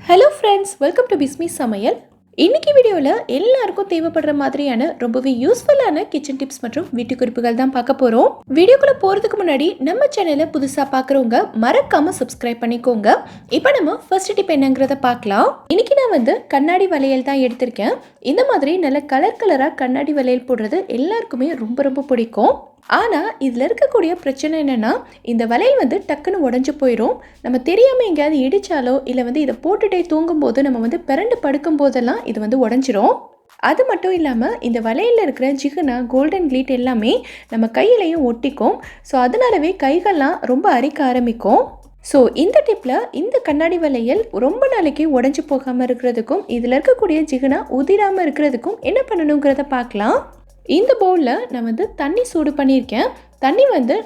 Hello friends, welcome to Bismi சமையல். இன்னைக்கு வீடியோவில் எல்லாருக்கும் தேவைப்படுற மாதிரியான ரொம்பவே யூஸ்ஃபுல்லான கிச்சன் டிப்ஸ் மற்றும் வீட்டு குறிப்புகள் தான் பார்க்க போகிறோம். வீடியோக்குள்ளே போகிறதுக்கு முன்னாடி நம்ம சேனலை புதுசாக பார்க்குறவங்க மறக்காமல் சப்ஸ்கிரைப் பண்ணிக்கோங்க. இப்போ நம்ம ஃபர்ஸ்ட் டிப் என்னங்கிறத பார்க்கலாம். இன்னைக்கு நான் கண்ணாடி வளையல் தான் எடுத்திருக்கேன். இந்த மாதிரி நல்ல கலராக கண்ணாடி வளையல் போடுறது எல்லாருக்குமே ரொம்ப ரொம்ப பிடிக்கும். ஆனால் இதில் இருக்கக்கூடிய பிரச்சனை என்னென்னா, இந்த வளையல் டக்குன்னு உடஞ்சி போயிடும். நம்ம தெரியாமல் எங்கேயாவது இடித்தாலோ இல்லை இதை போட்டுகிட்டே தூங்கும்போது நம்ம பிறண்டு படுக்கும் போதெல்லாம் இது உடஞ்சிரும். அது மட்டும் இல்லாமல் இந்த வளையலில் இருக்கிற ஜிகுனா கோல்டன் கிளீட் எல்லாமே நம்ம கையிலையும் ஒட்டிக்கும். ஸோ அதனாலவே கைகள்லாம் ரொம்ப அரிக்க ஆரம்பிக்கும். ஸோ இந்த டிப்பில் இந்த கண்ணாடி வளையல் ரொம்ப நாளைக்கு உடஞ்சி போகாமல் இருக்கிறதுக்கும் இதில் இருக்கக்கூடிய ஜிகுனா உதிராமல் இருக்கிறதுக்கும் என்ன பண்ணணுங்கிறத பார்க்கலாம். இந்த பவுலில் நான் தண்ணி சூடு பண்ணியிருக்கேன். தண்ணி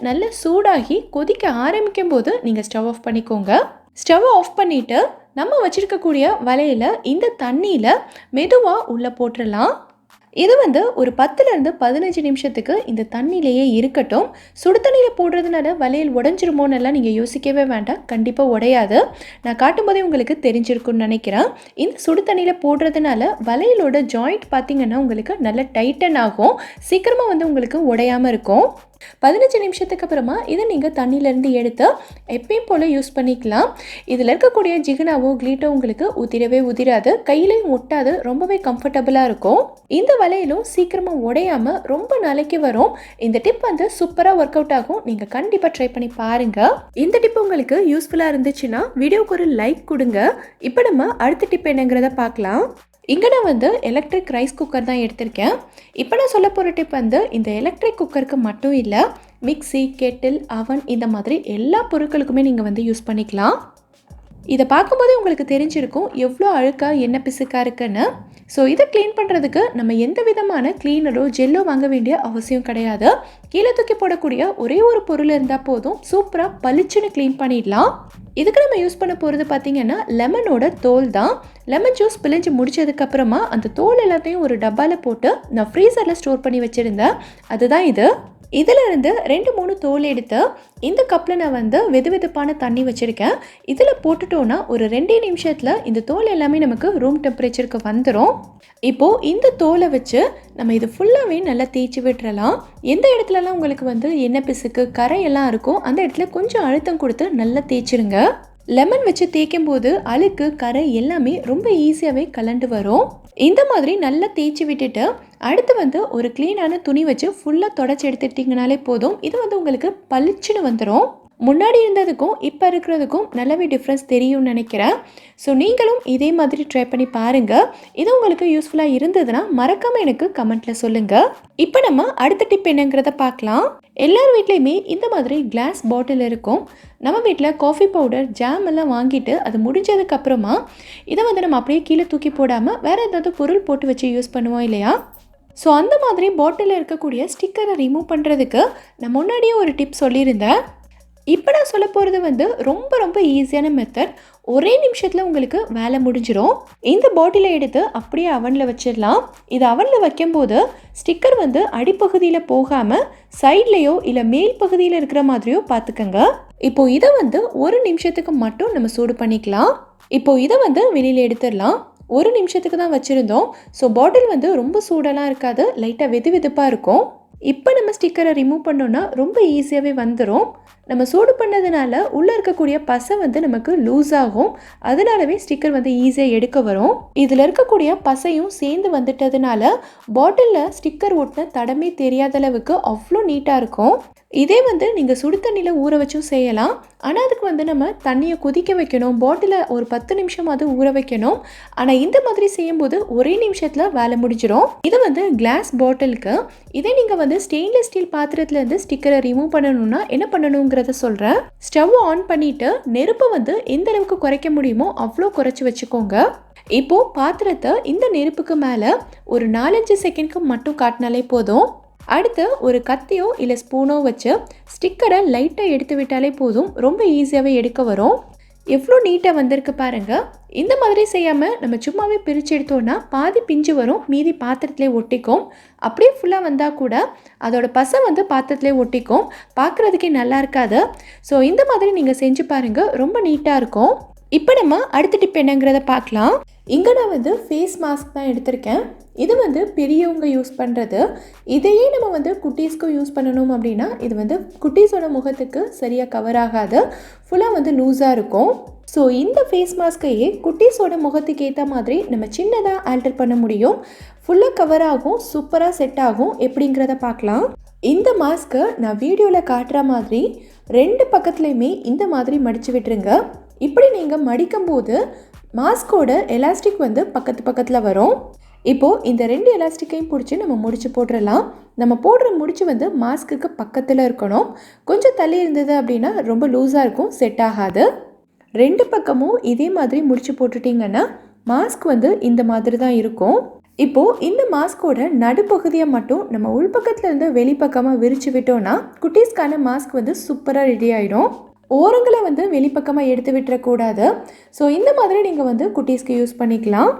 நல்ல சூடாகி கொதிக்க ஆரம்பிக்கும் போது நீங்கள் ஸ்டவ் ஆஃப் பண்ணிக்கோங்க. ஸ்டவ் ஆஃப் பண்ணிவிட்டு நம்ம வச்சுருக்கக்கூடிய வலையில் இந்த தண்ணியில் மெதுவாக உள்ளே போட்டுடலாம். இது ஒரு 10லேருந்து 15 நிமிஷத்துக்கு இந்த தண்ணியிலேயே இருக்கட்டும். சுடு தண்ணியில் போடுறதுனால வளையல் உடஞ்சிருமோன்னெல்லாம் நீங்கள் யோசிக்கவே வேண்டாம். கண்டிப்பாக உடையாது. நான் காட்டும்போதே உங்களுக்கு தெரிஞ்சிருக்குன்னு நினைக்கிறேன். இந்த சுடு தண்ணியில் போடுறதுனால வளையலோட ஜாயிண்ட் பார்த்திங்கன்னா உங்களுக்கு நல்ல டைட்டன் ஆகும். சீக்கிரமாக உங்களுக்கு உடையாமல் இருக்கும். 15 நிமிஷத்துக்கு அப்புறமா இதை நீங்கள் தண்ணியிலேருந்து எடுத்து எப்பயும் போல் யூஸ் பண்ணிக்கலாம். இதில் இருக்கக்கூடிய ஜிகுனாவோ கிளீட்டோ உங்களுக்கு உதிராது, கையிலையும் ஒட்டாது, ரொம்பவே கம்ஃபர்டபுளாக இருக்கும். இந்த வளையலும் சீக்கிரமாக உடையாமல் ரொம்ப நாளைக்கு வரும். இந்த டிப் சூப்பராக ஒர்க் அவுட் ஆகும். நீங்கள் கண்டிப்பாக ட்ரை பண்ணி பாருங்கள். இந்த டிப் உங்களுக்கு யூஸ்ஃபுல்லாக இருந்துச்சுன்னா வீடியோக்கு ஒரு லைக் கொடுங்க. இப்போ நம்ம அடுத்த டிப் என்னங்கிறத பார்க்கலாம். இங்கே நான் எலக்ட்ரிக் ரைஸ் குக்கர் தான் எடுத்திருக்கேன். இப்போ நான் சொல்ல போகிற டிப் இந்த எலக்ட்ரிக் குக்கருக்கு மட்டும் இல்லை, மிக்ஸி, கெட்டில், அவன் இந்த மாதிரி எல்லா பொருட்களுக்குமே நீங்கள் யூஸ் பண்ணிக்கலாம். இதை பார்க்கும்போதே உங்களுக்கு தெரிஞ்சிருக்கும் எவ்வளோ அழுக்காக என்ன பிசுக்காக இருக்குன்னு. ஸோ இதை க்ளீன் பண்ணுறதுக்கு நம்ம எந்த விதமான க்ளீனரோ ஜெல்லோ வாங்க வேண்டிய அவசியம் கிடையாது. கீழே தூக்கி போடக்கூடிய ஒரே ஒரு பொருள் இருந்தால் போதும், சூப்பராக பளிச்சுன்னு க்ளீன் பண்ணிடலாம். இதுக்கு நம்ம யூஸ் பண்ண போகிறது பார்த்திங்கன்னா லெமனோட தோல் தான். லெமன் ஜூஸ் பிழிஞ்சு முடிச்சதுக்கப்புறமா அந்த தோல் எல்லாத்தையும் ஒரு டப்பாவில் போட்டு நான் ஃப்ரீசரில் ஸ்டோர் பண்ணி வச்சுருந்தேன். அதுதான் இது. இதிலிருந்து 2-3 தோல் எடுத்து இந்த கப்பில் நான் வெதுவெதுப்பான தண்ணி வச்சுருக்கேன். இதில் போட்டுட்டோன்னா ஒரு 2 நிமிஷத்தில் இந்த தோல் எல்லாமே நமக்கு ரூம் டெம்பரேச்சருக்கு வந்துடும். இப்போது இந்த தோலை வச்சு நம்ம இது ஃபுல்லாகவே நல்லா தேய்ச்சி விட்டுறலாம். எந்த இடத்துலலாம் உங்களுக்கு எண்ணெய் பிசுக்கு கரையெல்லாம் இருக்கும் அந்த இடத்துல கொஞ்சம் அழுத்தம் கொடுத்து நல்லா தேய்ச்சிருங்க. லெமன் வச்சு தேய்க்கும் போது அழுக்கு கரை எல்லாமே ரொம்ப ஈஸியாகவே கலண்டு வரும். இந்த மாதிரி நல்லா தேய்ச்சி விட்டுட்டு அடுத்து ஒரு க்ளீனான துணி வச்சு ஃபுல்லாக தொடச்சி எடுத்துட்டிங்கனாலே போதும். இது உங்களுக்கு பளிச்சுன்னு வந்துடும். முன்னாடி இருந்ததுக்கும் இப்போ இருக்கிறதுக்கும் நல்லாவே டிஃப்ரென்ஸ் தெரியும்னு நினைக்கிறேன். ஸோ நீங்களும் இதே மாதிரி ட்ரை பண்ணி பாருங்கள். இது உங்களுக்கு யூஸ்ஃபுல்லாக இருந்ததுன்னா மறக்காமல் எனக்கு கமெண்ட்டில் சொல்லுங்கள். இப்போ நம்ம அடுத்த டிப் என்னங்கிறத பார்க்கலாம். எல்லார் வீட்லேயுமே இந்த மாதிரி கிளாஸ் பாட்டில் இருக்கும். நம்ம வீட்டில் காஃபி பவுடர், ஜாம் எல்லாம் வாங்கிட்டு அது முடிஞ்சதுக்கப்புறமா இதை நம்ம அப்படியே கீழே தூக்கி போடாமல் வேறு ஏதாவது பொருள் போட்டு வச்சு யூஸ் பண்ணுவோம் இல்லையா? ஸோ அந்த மாதிரி பாட்டிலில் இருக்கக்கூடிய ஸ்டிக்கரை ரிமூவ் பண்ணுறதுக்கு நான் முன்னாடியே ஒரு டிப் சொல்லியிருந்தேன். இப்போ நான் சொல்ல போகிறது ரொம்ப ரொம்ப ஈஸியான மெத்தட். ஒரே நிமிஷத்தில் உங்களுக்கு வேலை முடிஞ்சிடும். இந்த பாட்டிலை எடுத்து அப்படியே அவனில் வச்சிடலாம். இது அவனில் வைக்கும்போது ஸ்டிக்கர் அடிப்பகுதியில் போகாமல் சைட்லேயோ இல்லை மேல் பகுதியில் இருக்கிற மாதிரியோ பார்த்துக்கங்க. இப்போது இதை 1 நிமிஷத்துக்கு மட்டும் நம்ம சூடு பண்ணிக்கலாம். இப்போது இதை வெளியில் எடுத்துடலாம். 1 நிமிஷத்துக்கு தான் வச்சுருந்தோம். ஸோ பாட்டில் ரொம்ப சூடெல்லாம் இருக்காது, லைட்டாக வெதுப்பாக இருக்கும். இப்போ நம்ம ஸ்டிக்கரை ரிமூவ் பண்ணோன்னா ரொம்ப ஈஸியாகவே வந்துடும். நம்ம சூடு பண்ணதுனால உள்ளே இருக்கக்கூடிய பசை நமக்கு லூஸ் ஆகும். அதனாலவே ஸ்டிக்கர் ஈஸியாக எடுக்க வரும். இதில் இருக்கக்கூடிய பசையும் சேர்ந்து வந்துட்டதுனால பாட்டிலில் ஸ்டிக்கர் ஒட்டின தடமே தெரியாத அளவுக்கு அவ்வளோ நீட்டாக இருக்கும். இதே நீங்கள் சுடு தண்ணியில் ஊற வச்சும் செய்யலாம். ஆனால் அதுக்கு நம்ம தண்ணியை கொதிக்க வைக்கணும், பாட்டிலை ஒரு 10 நிமிஷமாவது ஊற வைக்கணும். ஆனால் இந்த மாதிரி செய்யும்போது ஒரே நிமிஷத்தில் வேலை முடிஞ்சிடும். இது கிளாஸ் பாட்டிலுக்கு. இதே நீங்கள் ஸ்டெயின்லெஸ் ஸ்டீல் பாத்திரத்துலேருந்து ஸ்டிக்கரை ரிமூவ் பண்ணணும்னா என்ன பண்ணணுங்கிறத சொல்கிறேன். ஸ்டவ் ஆன் பண்ணிவிட்டு நெருப்பை எந்த அளவுக்கு குறைக்க முடியுமோ அவ்வளோ குறைச்சி வச்சுக்கோங்க. இப்போது பாத்திரத்தை இந்த நெருப்புக்கு மேலே ஒரு 4-5 செகண்ட்க்கு மட்டும் காட்டினாலே போதும். அடுத்து ஒரு கத்தியோ இல்லை ஸ்பூனோ வச்சு ஸ்டிக்கரை லைட்டாக எடுத்து விட்டாலே போதும். ரொம்ப ஈஸியாகவே எடுக்க வரும். எவ்வளோ நீட்டாக வந்திருக்கு பாருங்கள். இந்த மாதிரி செய்யாமல் நம்ம சும்மாவே பிரித்து எடுத்தோன்னா பாதி பிஞ்சு வரும், மீதி பாத்திரத்திலே ஒட்டிக்கும். அப்படியே ஃபுல்லாக வந்தால் கூட அதோட பசை பாத்திரத்திலே ஒட்டிக்கும், பார்க்குறதுக்கே நல்லா இருக்காது. ஸோ இந்த மாதிரி நீங்கள் செஞ்சு பாருங்கள், ரொம்ப நீட்டாக இருக்கும். இப்போ நம்ம அடுத்த டிப் என்னங்கிறத பார்க்கலாம். இங்கே நான் வந்து ஃபேஸ் மாஸ்க் தான் எடுத்திருக்கேன். இது வந்து பெரியவங்க யூஸ் பண்ணுறது. இதையே நம்ம வந்து குட்டீஸ்க்கும் யூஸ் பண்ணணும் அப்படின்னா இது வந்து குட்டீஸோட முகத்துக்கு சரியாக கவர் ஆகாது, ஃபுல்லாக வந்து லூஸாக இருக்கும். ஸோ இந்த ஃபேஸ் மாஸ்கையே குட்டீஸோட முகத்துக்கு ஏற்ற மாதிரி நம்ம சின்னதாக ஆல்டர் பண்ண முடியும். ஃபுல்லாக கவர் ஆகும், சூப்பராக செட் ஆகும். எப்படிங்கிறத பார்க்கலாம். இந்த மாஸ்க்கை நான் வீடியோவில் காட்டுற மாதிரி 2 பக்கத்துலையுமே இந்த மாதிரி மடித்து விட்டுருங்க. இப்படி நீங்கள் மடிக்கும்போது மாஸ்கோட எலாஸ்டிக் வந்து பக்கத்தில் வரும். இப்போது இந்த 2 எலாஸ்டிக்கையும் பிடிச்சி நம்ம முடிச்சு போட்டுடலாம். நம்ம போடுற முடிச்சு வந்து மாஸ்க்குக்கு பக்கத்தில் இருக்கணும். கொஞ்சம் தள்ளி இருந்தது அப்படின்னா ரொம்ப லூஸாக இருக்கும், செட் ஆகாது. 2 பக்கமும் இதே மாதிரி முடிச்சு போட்டுட்டிங்கன்னா மாஸ்க் வந்து இந்த மாதிரி தான் இருக்கும். இப்போது இந்த மாஸ்கோட நடுப்பகுதியை மட்டும் நம்ம உள்பக்கத்துலேருந்து வெளிப்பக்கமாக விரித்து விட்டோன்னா குட்டீஸ்க்கான மாஸ்க் வந்து சூப்பராக ரெடி ஆகிடும். ஓரங்களை வந்து வெளிப்பக்கமாக எடுத்து விட்டுறக்கூடாது. ஸோ இந்த மாதிரி நீங்கள் வந்து குட்டீஸ்க்கு யூஸ் பண்ணிக்கலாம்.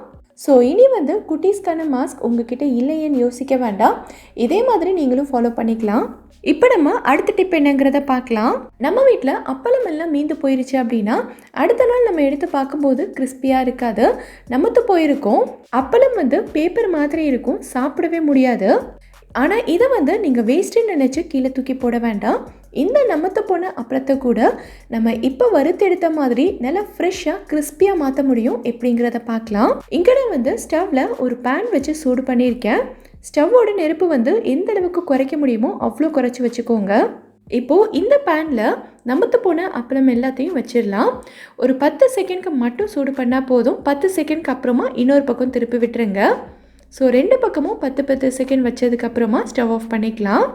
ஸோ இனி வந்து குட்டீஸ்க்கான மாஸ்க் உங்ககிட்ட இல்லையேன்னு யோசிக்க வேண்டாம், இதே மாதிரி நீங்களும் ஃபாலோ பண்ணிக்கலாம். இப்போ நம்ம அடுத்த டிப் என்னங்கிறத பார்க்கலாம். நம்ம வீட்டில் அப்பளம் எல்லாம் மீந்து போயிருச்சு அப்படின்னா அடுத்த நாள் நம்ம எடுத்து பார்க்கும்போது கிறிஸ்பியாக இருக்காது, நமத்து போயிருக்கும். அப்பளம் வந்து பேப்பர் மாதிரி இருக்கும், சாப்பிடவே முடியாது. ஆனால் இதை வந்து நீங்கள் வேஸ்ட்டுன்னு நினச்சி கீழே தூக்கி போட வேண்டாம். இந்த நமத்து போன அப்பளத்தை கூட நம்ம இப்போ வறுத்தெடுத்த மாதிரி நல்லா ஃப்ரெஷ்ஷாக கிறிஸ்பியாக மாற்ற முடியும். எப்படிங்கிறத பார்க்கலாம். இங்கே நான் வந்து ஸ்டவ்வில் ஒரு பேன் வச்சு சூடு பண்ணியிருக்கேன். ஸ்டவ்வோட நெருப்பு வந்து எந்த அளவுக்கு குறைக்க முடியுமோ அவ்வளோ குறைச்சி வச்சுக்கோங்க. இப்போது இந்த பேனில் நமத்து போன அப்பளம் எல்லாத்தையும் வச்சிடலாம். ஒரு 10 செகண்ட்க்கு மட்டும் சூடு பண்ணால் போதும். 10 செகண்ட்க்கு அப்புறமா இன்னொரு பக்கம் திருப்பி விட்டுருங்க. ஸோ 2 பக்கமும் 10 செகண்ட் வச்சதுக்கப்புறமா ஸ்டவ் ஆஃப் பண்ணிக்கலாம்.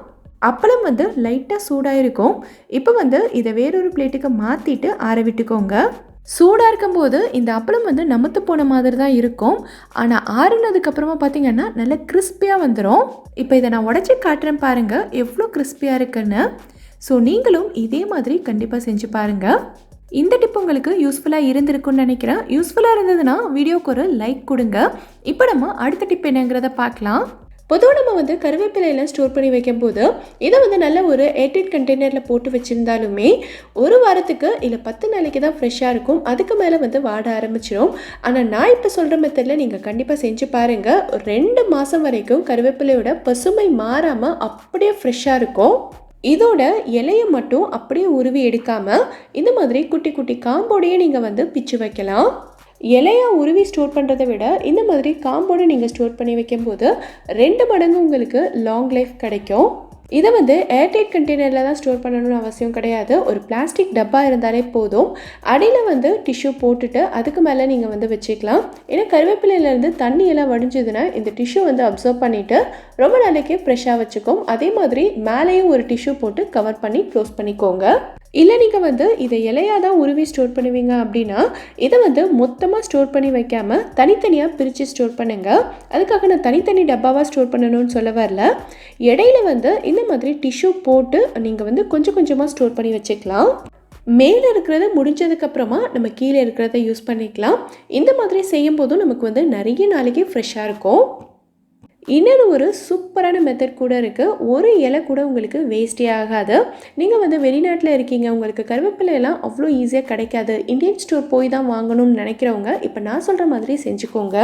அப்பளம் வந்து லைட்டாக சூடாக இருக்கும். இப்போ வந்து இதை வேறொரு பிளேட்டுக்கு மாற்றிட்டு ஆற விட்டுக்கோங்க. சூடாக இருக்கும்போது இந்த அப்பளம் வந்து நமத்து போன மாதிரி தான் இருக்கும். ஆனால் ஆறுனதுக்கப்புறமா பார்த்திங்கன்னா நல்லா கிறிஸ்பியாக வந்துடும். இப்போ இதை நான் உடச்சி காட்டுறேன் பாருங்கள் எவ்வளோ கிறிஸ்பியாக இருக்குன்னு. ஸோ நீங்களும் இதே மாதிரி கண்டிப்பாக செஞ்சு பாருங்கள். இந்த டிப் உங்களுக்கு யூஸ்ஃபுல்லாக இருந்திருக்குன்னு நினைக்கிறேன். யூஸ்ஃபுல்லாக இருந்ததுன்னா வீடியோக்கு ஒரு லைக் கொடுங்க. இப்போ நம்ம அடுத்த டிப் என்னங்கிறத பார்க்கலாம். பொதுவாக நம்ம வந்து கருவேப்பிலையெல்லாம் ஸ்டோர் பண்ணி வைக்கும்போது இதை வந்து நல்ல ஒரு ஏர்டைட் கண்டெய்னரில் போட்டு வச்சுருந்தாலுமே 1 வாரத்துக்கு இல்லை 10 நாளைக்கு தான் ஃப்ரெஷ்ஷாக இருக்கும். அதுக்கு மேலே வந்து வாட ஆரம்பிச்சிடும். ஆனால் நான் இப்போ சொல்கிற மெத்தடில் நீங்கள் கண்டிப்பாக செஞ்சு பாருங்கள். 2 மாதம் வரைக்கும் கருவேப்பிலையோட பசுமை மாறாமல் அப்படியே ஃப்ரெஷ்ஷாக இருக்கும். இதோட இலையை மட்டும் அப்படியே உருவி எடுக்காமல் இந்த மாதிரி குட்டி குட்டி காம்போடையே நீங்கள் வந்து பிச்சு வைக்கலாம். இலையாக உருவி ஸ்டோர் பண்ணுறதை விட இந்த மாதிரி காம்போடு நீங்கள் ஸ்டோர் பண்ணி வைக்கும்போது 2 மடங்கு உங்களுக்கு லாங் லைஃப் கிடைக்கும். இதை வந்து ஏர்டைட் கண்டெய்னரில் தான் ஸ்டோர் பண்ணணும்னு அவசியம் கிடையாது. ஒரு பிளாஸ்டிக் டப்பா இருந்தாலே போதும். அடியில் வந்து டிஷ்யூ போட்டுட்டு அதுக்கு மேலே நீங்கள் வந்து வச்சுக்கலாம். ஏன்னா கருவேப்பிலையிலேருந்து தண்ணியெல்லாம் வடிஞ்சதுன்னா இந்த டிஷ்யூ வந்து அப்சர்வ் பண்ணிவிட்டு ரொம்ப நாளைக்கு ஃப்ரெஷ்ஷாக வச்சுக்கும். அதே மாதிரி மேலேயும் ஒரு டிஷ்யூ போட்டு கவர் பண்ணி க்ளோஸ் பண்ணிக்கோங்க. இல்லை நீங்கள் வந்து இதை இலையாக தான் உருவி ஸ்டோர் பண்ணுவீங்க அப்படின்னா இதை வந்து மொத்தமாக ஸ்டோர் பண்ணி வைக்காமல் தனித்தனியாக பிரித்து ஸ்டோர் பண்ணுங்கள். அதுக்காக நான் தனித்தனி டப்பாவாக ஸ்டோர் பண்ணணும்னு சொல்ல வரல. இடையில வந்து இந்த மாதிரி டிஷ்யூ போட்டு நீங்கள் வந்து கொஞ்சம் கொஞ்சமாக ஸ்டோர் பண்ணி வச்சுக்கலாம். மேலே இருக்கிறத முடிஞ்சதுக்கப்புறமா நம்ம கீழே இருக்கிறத யூஸ் பண்ணிக்கலாம். இந்த மாதிரி செய்யும் போதும் நமக்கு வந்து நிறைய நாளைக்கு ஃப்ரெஷ்ஷாக இருக்கும். இன்னொரு ஒரு சூப்பரான மெத்தட் கூட இருக்குது. ஒரு இலை கூட உங்களுக்கு வேஸ்டே ஆகாது. நீங்கள் வந்து வெளிநாட்டில் இருக்கீங்க, உங்களுக்கு கருவேப்பிலை எல்லாம் அவ்வளோ ஈஸியாக கிடைக்காது, இந்தியன் ஸ்டோர் போய் தான் வாங்கணும்னு நினைக்கிறவங்க இப்போ நான் சொல்கிற மாதிரி செஞ்சுக்கோங்க.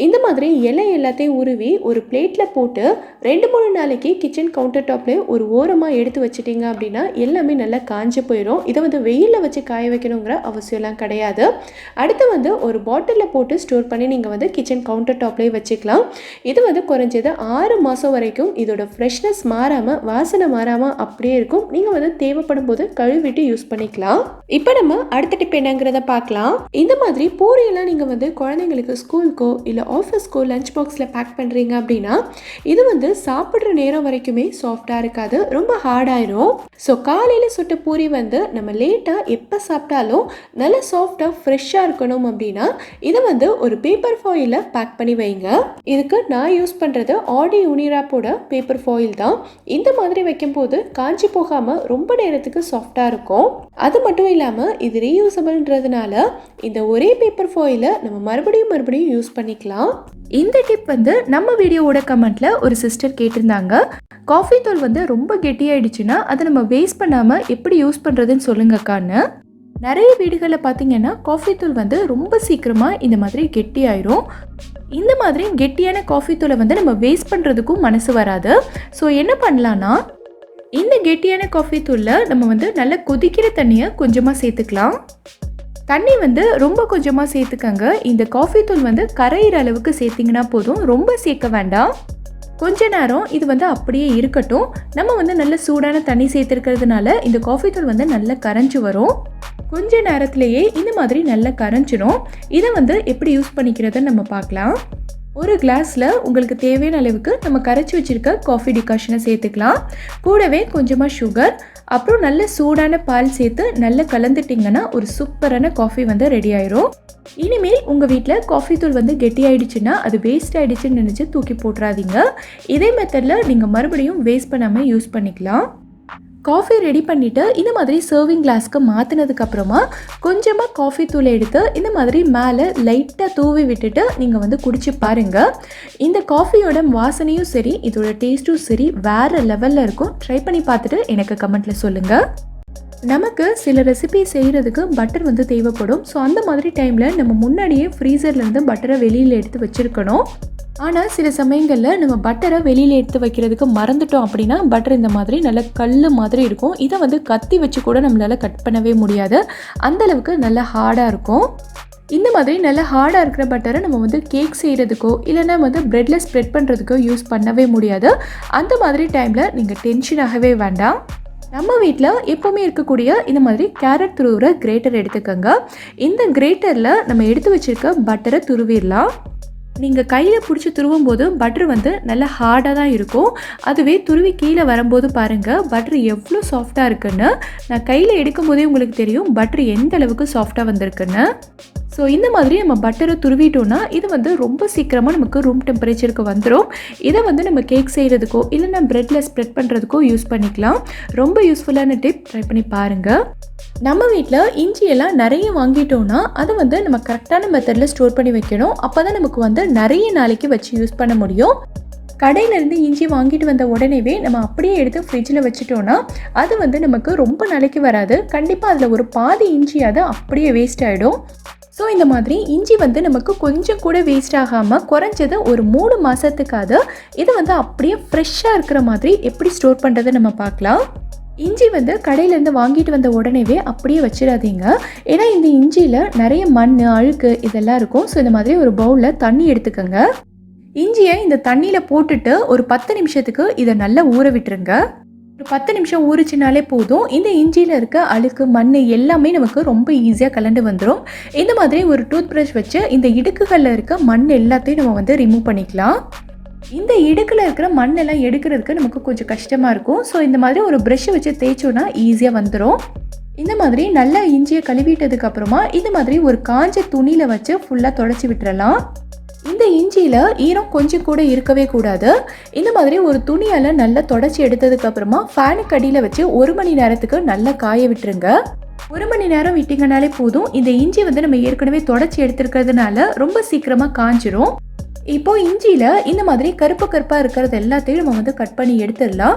இந்த மாதிரி இலை எல்லாத்தையும் உருவி ஒரு பிளேட்டில் போட்டு 2-3 நாளைக்கு கிச்சன் கவுண்டர் டாப்லேயே ஒரு ஓரமாக எடுத்து வச்சிட்டிங்க அப்படின்னா எல்லாமே நல்லா காஞ்சு போயிடும். இதை வந்து வெயிலில் வச்சு காய வைக்கணுங்கிற அவசியம்லாம் கிடையாது. அடுத்து வந்து ஒரு பாட்டிலில் போட்டு ஸ்டோர் பண்ணி நீங்கள் வந்து கிச்சன் கவுண்டர் டாப்லேயே வச்சுக்கலாம். இது வந்து குறைஞ்சது 6 மாதம் வரைக்கும் இதோட ஃப்ரெஷ்னஸ் மாறாமல் வாசனை மாறாமல் அப்படியே இருக்கும். நீங்கள் வந்து தேவைப்படும் போது கழுவிட்டு யூஸ் பண்ணிக்கலாம். இப்போ நம்ம அடுத்த டிப் என்னங்கிறத பார்க்கலாம். இந்த மாதிரி பூரியெல்லாம் நீங்கள் வந்து குழந்தைங்களுக்கு ஸ்கூலுக்கோ இல்லை ஆஃபீஸ்க்கோ லஞ்ச் பாக்ஸில் பேக் பண்ணுறீங்க அப்படின்னா இது வந்து சாப்பிட்ற நேரம் வரைக்குமே சாஃப்டாக இருக்காது, ரொம்ப ஹார்டாயிரும். ஸோ காலையில் சுட்ட பூரி வந்து நம்ம லேட்டாக எப்போ சாப்பிட்டாலும் நல்லா சாஃப்டாக ஃப்ரெஷ்ஷாக இருக்கணும் அப்படின்னா இதை வந்து ஒரு பேப்பர் ஃபாயிலில் பேக் பண்ணி வைங்க. இதுக்கு நான் யூஸ் பண்ணுறது ஆடி யூனிராப்போட பேப்பர் ஃபாயில் தான். இந்த மாதிரி வைக்கும்போது காஞ்சி போகாமல் ரொம்ப நேரத்துக்கு சாஃப்டாக இருக்கும். அது மட்டும் இல்லாமல் இது ரீயூசபிள்ன்றதுனால இந்த ஒரே பேப்பர் ஃபாயிலை நம்ம மறுபடியும் யூஸ் பண்ணிக்கலாம். இந்த டிப் வந்து நம்ம வீடியோவோட கமெண்ட்ல ஒரு சிஸ்டர் கேட்டிருந்தாங்க. காஃபி தூள் வந்து ரொம்ப கெட்டியாயிடுச்சுன்னா அதை நம்ம வேஸ்ட் பண்ணாமல் எப்படி யூஸ் பண்ணுறதுன்னு சொல்லுங்கக்கான்னு. நிறைய வீடுகளில் பார்த்தீங்கன்னா காஃபி தூள் வந்து ரொம்ப சீக்கிரமாக இந்த மாதிரி கெட்டியாயிரும். இந்த மாதிரி கெட்டியான காஃபி தூளை வந்து நம்ம வேஸ்ட் பண்ணுறதுக்கும் மனசு வராது. ஸோ என்ன பண்ணலான்னா, இந்த கெட்டியான காஃபி தூளில் நம்ம வந்து நல்லா கொதிக்கிற தண்ணியை கொஞ்சமாக சேர்த்துக்கலாம். தண்ணி வந்து ரொம்ப கொஞ்சமாக சேர்த்துக்கங்க. இந்த காஃபி தூள் வந்து கரையிற அளவுக்கு சேர்த்திங்கன்னா போதும், ரொம்ப சேர்க்க வேண்டாம். கொஞ்ச நேரம் இது வந்து அப்படியே இருக்கட்டும். நம்ம வந்து நல்ல சூடான தண்ணி சேர்த்துருக்கிறதுனால இந்த காஃபி தூள் வந்து நல்லா கரைஞ்சி வரும். கொஞ்ச நேரத்திலேயே இந்த மாதிரி நல்லா கரைஞ்சிடும். இதை வந்து எப்படி யூஸ் பண்ணிக்கிறதுன்னு நம்ம பார்க்கலாம். ஒரு கிளாஸில் உங்களுக்கு தேவையான அளவுக்கு நம்ம கரைச்சி வச்சுருக்க காஃபி டிகாஷனை சேர்த்துக்கலாம். கூடவே கொஞ்சமாக சுகர், அப்புறம் நல்ல சூடான பால் சேர்த்து நல்லா கலந்துட்டிங்கன்னா ஒரு சூப்பரான காஃபி வந்து ரெடி ஆயிரும். இனிமேல் உங்கள் வீட்டில் காஃபி தூள் வந்து கெட்டி ஆகிடுச்சுன்னா அது வேஸ்ட் ஆகிடுச்சுன்னு நினச்சி தூக்கி போட்டுறாதீங்க. இதே மெத்தடில் நீங்கள் மறுபடியும் வேஸ்ட் பண்ணாமல் யூஸ் பண்ணிக்கலாம். காஃபி ரெடி பண்ணிவிட்டு இந்த மாதிரி சர்விங் கிளாஸ்க்கு மாற்றினதுக்கப்புறமா கொஞ்சமாக காஃபி தூளை எடுத்து இந்த மாதிரி மேலே லைட்டாக தூவி விட்டுட்டு நீங்கள் வந்து குடிச்சு பாருங்கள். இந்த காஃபியோட வாசனையும் சரி, இதோட டேஸ்ட்டும் சரி வேறு லெவலில் இருக்கும். ட்ரை பண்ணி பார்த்துட்டு எனக்கு கமெண்ட்டில் சொல்லுங்கள். நமக்கு சில ரெசிபி செய்கிறதுக்கு பட்டர் வந்து தேவைப்படும். ஸோ அந்த மாதிரி டைமில் நம்ம முன்னாடியே ஃப்ரீசர்லேருந்து பட்டரை வெளியில் எடுத்து வச்சுருக்கணும். ஆனால் சில சமயங்களில் நம்ம பட்டரை வெளியில் எடுத்து வைக்கிறதுக்கு மறந்துட்டோம் அப்படின்னா பட்டர் இந்த மாதிரி நல்ல கல் மாதிரி இருக்கும். இதை வந்து கத்தி வச்சு கூட நம்மளால் கட் பண்ணவே முடியாது, அந்தளவுக்கு நல்ல ஹார்டாக இருக்கும். இந்த மாதிரி நல்ல ஹார்டாக இருக்கிற பட்டரை நம்ம வந்து கேக் செய்கிறதுக்கோ இல்லைன்னா வந்து ப்ரெட்டில் ஸ்ப்ரெட் பண்ணுறதுக்கோ யூஸ் பண்ணவே முடியாது. அந்த மாதிரி டைமில் நீங்கள் டென்ஷன் ஆகவே வேண்டாம். நம்ம வீட்டில் எப்போவுமே இருக்கக்கூடிய இந்த மாதிரி கேரட் துருவுற கிரேட்டர் எடுத்துக்கோங்க. இந்த கிரேட்டரில் நம்ம எடுத்து வச்சுருக்க பட்டரை துருவிடலாம். நீங்கள் கையில் பிடிச்சி துருவும் போது பட்டர் வந்து நல்லா ஹார்டாக தான் இருக்கும். அதுவே துருவி கீழே வரும்போது பாருங்கள் பட்டர் எவ்வளோ சாஃப்டாக இருக்குன்னு. நான் கையில் எடுக்கும் போதே உங்களுக்கு தெரியும் பட்டர் எந்த அளவுக்கு சாஃப்டாக வந்திருக்குன்னு. ஸோ இந்த மாதிரி நம்ம பட்டரை துருவிட்டோன்னா இது வந்து ரொம்ப சீக்கிரமாக நமக்கு ரூம் டெம்பரேச்சருக்கு வந்துடும். இதை வந்து நம்ம கேக் செய்கிறதுக்கோ இல்லைன்னா ப்ரெட்டில் ஸ்ப்ரெட் பண்ணுறதுக்கோ யூஸ் பண்ணிக்கலாம். ரொம்ப யூஸ்ஃபுல்லான டிப், ட்ரை பண்ணி பாருங்கள். நம்ம வீட்டில் இஞ்சியெல்லாம் நிறைய வாங்கிட்டோன்னா அதை வந்து நம்ம கரெக்டான மெத்தடில் ஸ்டோர் பண்ணி வைக்கணும். அப்போ தான் நமக்கு வந்து நிறைய நாளைக்கு வச்சு யூஸ் பண்ண முடியும். கடையிலேருந்து இஞ்சி வாங்கிட்டு வந்த உடனேவே நம்ம அப்படியே எடுத்து ஃப்ரிட்ஜில் வச்சுட்டோன்னா அது வந்து நமக்கு ரொம்ப நாளைக்கு வராது. கண்டிப்பாக அதில் ஒரு பாதி இஞ்சியாவது அப்படியே வேஸ்ட் ஆகிடும். ஸோ இந்த மாதிரி இஞ்சி வந்து நமக்கு கொஞ்சம் கூட வேஸ்ட் ஆகாமல் குறைஞ்சது ஒரு 3 மாதத்துக்காவது இதை வந்து அப்படியே ஃப்ரெஷ்ஷாக இருக்கிற மாதிரி எப்படி ஸ்டோர் பண்ணுறதை நம்ம பார்க்கலாம். இஞ்சி வந்து கடையிலேருந்து வாங்கிட்டு வந்த உடனேவே அப்படியே வச்சிடாதீங்க. ஏன்னா இந்த இஞ்சியில் நிறைய மண், அழுக்கு இதெல்லாம் இருக்கும். ஸோ இந்த மாதிரி ஒரு பவுலில் தண்ணி எடுத்துக்கோங்க. இஞ்சியை இந்த தண்ணியில் போட்டுட்டு ஒரு 10 நிமிஷத்துக்கு இதை நல்லா ஊற விட்டுருங்க. ஒரு 10 நிமிஷம் ஊறிச்சினாலே போதும். இந்த இஞ்சியில் இருக்க அழுக்கு, மண் எல்லாமே நமக்கு ரொம்ப ஈஸியாக கலந்து வந்துடும். இந்த மாதிரி ஒரு டூத் ப்ரஷ் வச்சு இந்த இடுக்குகளில் இருக்க மண் எல்லாத்தையும் நம்ம வந்து ரிமூவ் பண்ணிக்கலாம். இந்த இடுக்கில் இருக்கிற மண்ணெல்லாம் எடுக்கிறதுக்கு நமக்கு கொஞ்சம் கஷ்டமாக இருக்கும். ஸோ இந்த மாதிரி ஒரு ப்ரஷ்ஷை வச்சு தேய்ச்சோன்னா ஈஸியாக வந்துடும். இந்த மாதிரி நல்லா இஞ்சியை கழுவிட்டதுக்கப்புறமா இந்த மாதிரி ஒரு காஞ்ச துணியில் வச்சு ஃபுல்லாக தொடச்சி விட்டுறலாம். இந்த இஞ்சியில் ஈரம் கொஞ்சம் கூட இருக்கவே கூடாது. இந்த மாதிரி ஒரு துணியால் நல்லா தொடச்சி எடுத்ததுக்கப்புறமா ஃபேனுக்கு அடியில் வச்சு 1 மணி நேரத்துக்கு நல்லா காய விட்டுருங்க. 1 மணி நேரம் விட்டிங்கனாலே போதும். இந்த இஞ்சி வந்து நம்ம ஏற்கனவே தொடச்சி எடுத்துருக்கிறதுனால ரொம்ப சீக்கிரமாக காஞ்சிரும். இப்போது இஞ்சியில் இந்த மாதிரி கருப்பு கருப்பாக இருக்கிறது எல்லாத்தையும் நம்ம வந்து கட் பண்ணி எடுத்துடலாம்.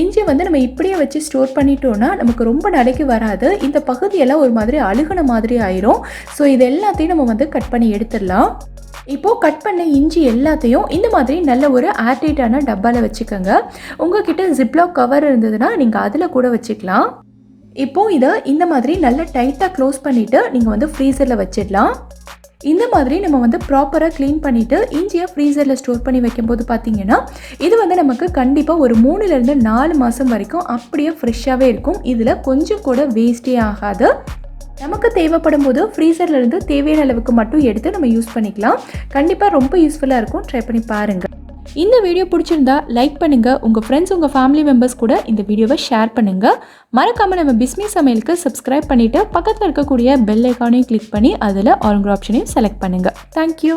இஞ்சி வந்து நம்ம இப்படியே வச்சு ஸ்டோர் பண்ணிட்டோன்னா நமக்கு ரொம்ப நாளைக்கு வராது. இந்த பகுதியெல்லாம் ஒரு மாதிரி அழுகுன மாதிரி ஆயிரும். ஸோ இது எல்லாத்தையும் நம்ம வந்து கட் பண்ணி எடுத்துடலாம். இப்போது கட் பண்ண இஞ்சி எல்லாத்தையும் இந்த மாதிரி நல்ல ஒரு ஏர்டைட்டான டப்பாவில் வச்சுக்கோங்க. உங்ககிட்ட ஜிப்லாக் கவர் இருந்ததுன்னா நீங்கள் அதில் கூட வச்சுக்கலாம். இப்போது இதை இந்த மாதிரி நல்ல டைட்டாக க்ளோஸ் பண்ணிவிட்டு நீங்கள் வந்து ஃப்ரீசரில் வச்சிடலாம். இந்த மாதிரி நம்ம வந்து ப்ராப்பராக க்ளீன் பண்ணிவிட்டு இஞ்சியை ஃப்ரீசரில் ஸ்டோர் பண்ணி வைக்கும்போது பார்த்திங்கன்னா இது வந்து நமக்கு கண்டிப்பாக ஒரு 3லேருந்து 4 மாதம் வரைக்கும் அப்படியே ஃப்ரெஷ்ஷாகவே இருக்கும். இதில் கொஞ்சம் கூட வேஸ்டே ஆகாது. நமக்கு தேவைப்படும் போது ஃப்ரீசர்லேருந்து தேவையான அளவுக்கு மட்டும் எடுத்து நம்ம யூஸ் பண்ணிக்கலாம். கண்டிப்பாக ரொம்ப யூஸ்ஃபுல்லாக இருக்கும். ட்ரை பண்ணி பாருங்கள். இந்த வீடியோ பிடிச்சிருந்தா லைக் பண்ணுங்கள். உங்கள் ஃப்ரெண்ட்ஸ், உங்கள் ஃபேமிலி மெம்பர்ஸ் கூட இந்த வீடியோவை ஷேர் பண்ணுங்கள். மறக்காமல் நம்ம பிஸ்மி சமையலுக்கு சப்ஸ்கிரைப் பண்ணிவிட்டு பக்கத்தில் இருக்கக்கூடிய பெல் ஐக்கானையும் கிளிக் பண்ணி அதில் ஆல்ங்கிற ஆப்ஷனையும் செலக்ட் பண்ணுங்கள். தேங்க்யூ.